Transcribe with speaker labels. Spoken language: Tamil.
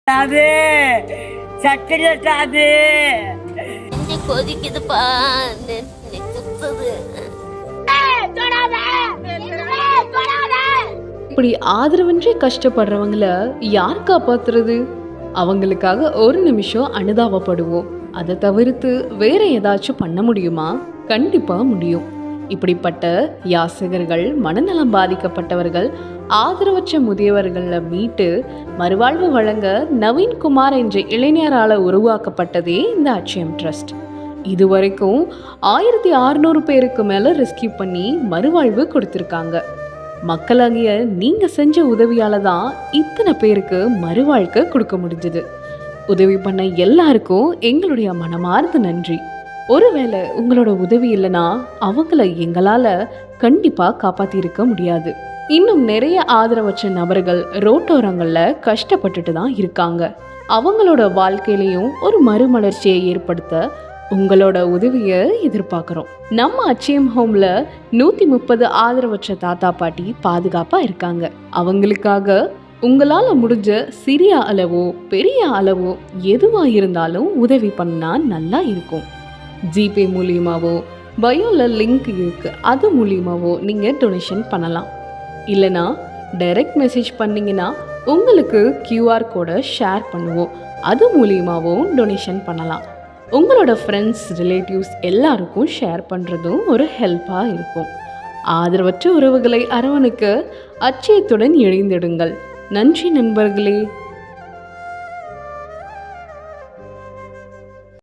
Speaker 1: அது சக்கரை சாது
Speaker 2: கொதிக்குதுப்பா, குத்துது.
Speaker 3: இப்படி ஆதரவின்றி கஷ்டப்படுறவங்கள யார் காப்பாத்துறது? அவங்களுக்காக ஒரு நிமிஷம் அனுதாபப்படுவோம். அதை தவிர்த்து வேற ஏதாச்சும் பண்ண முடியுமா? கண்டிப்பா முடியும். இப்படிப்பட்ட யாசகர்கள், மனநலம் பாதிக்கப்பட்டவர்கள், ஆதரவற்ற முதியவர்களை மீட்டு மறுவாழ்வு வழங்க நவீன்குமார் என்ற இளைஞரால் உருவாக்கப்பட்டதே இந்த அச்சயம் ட்ரஸ்ட். இதுவரைக்கும் 1600 பேருக்கு மேல ரெஸ்கியூ பண்ணி மறுவாழ்வு கொடுத்துருக்காங்க. மக்களாகிய நீங்க செஞ்ச உதவியால தான் இத்தனை பேருக்கு மறுவாழ்க்கை கொடுக்க முடிஞ்சது. உதவி பண்ண எல்லாருக்கும் எங்களுடைய மனமார்ந்த நன்றி. ஒருவேளை உங்களோட உதவி இல்லைன்னா அவங்கள எங்களால கண்டிப்பா காப்பாத்திருக்க முடியாது. இன்னும் நிறைய ஆதரவற்ற நபர்கள் ரோட்டோரங்கள்ல கஷ்டப்பட்டுட்டு தான் இருக்காங்க. அவங்களோட வாழ்க்கையிலையும் ஒரு மறுமலர்ச்சியை ஏற்படுத்த உங்களோட உதவியை எதிர்பார்க்குறோம். நம்ம அச்சயம் ஹோம்ல 130 ஆதரவற்ற தாத்தா பாட்டி பாதுகாப்பா இருக்காங்க. அவங்களுக்காக உங்களால முடிஞ்ச சிறிய அளவோ பெரிய அளவோ எதுவா இருந்தாலும் உதவி பண்ணா நல்லா இருக்கும். ஜிபே மூலியமாவோ, பயோல லிங்க் இருக்கு, அது மூலியமாவோ நீங்க டொனேஷன் பண்ணலாம். இல்லைனா டைரக்ட் மெசேஜ் பண்ணீங்கன்னா உங்களுக்கு QR கோடை ஷேர் பண்ணுவோம், அது மூலியமாகவும் டொனேஷன் பண்ணலாம். உங்களோட ஃப்ரெண்ட்ஸ், ரிலேட்டிவ்ஸ் எல்லாருக்கும் ஷேர் பண்ணுறதும் ஒரு ஹெல்ப்பாக இருக்கும். ஆதரவற்ற உறவுகளை அரவணைக்க அச்சயத்துடன் இணைந்திடுங்கள். நன்றி நண்பர்களே.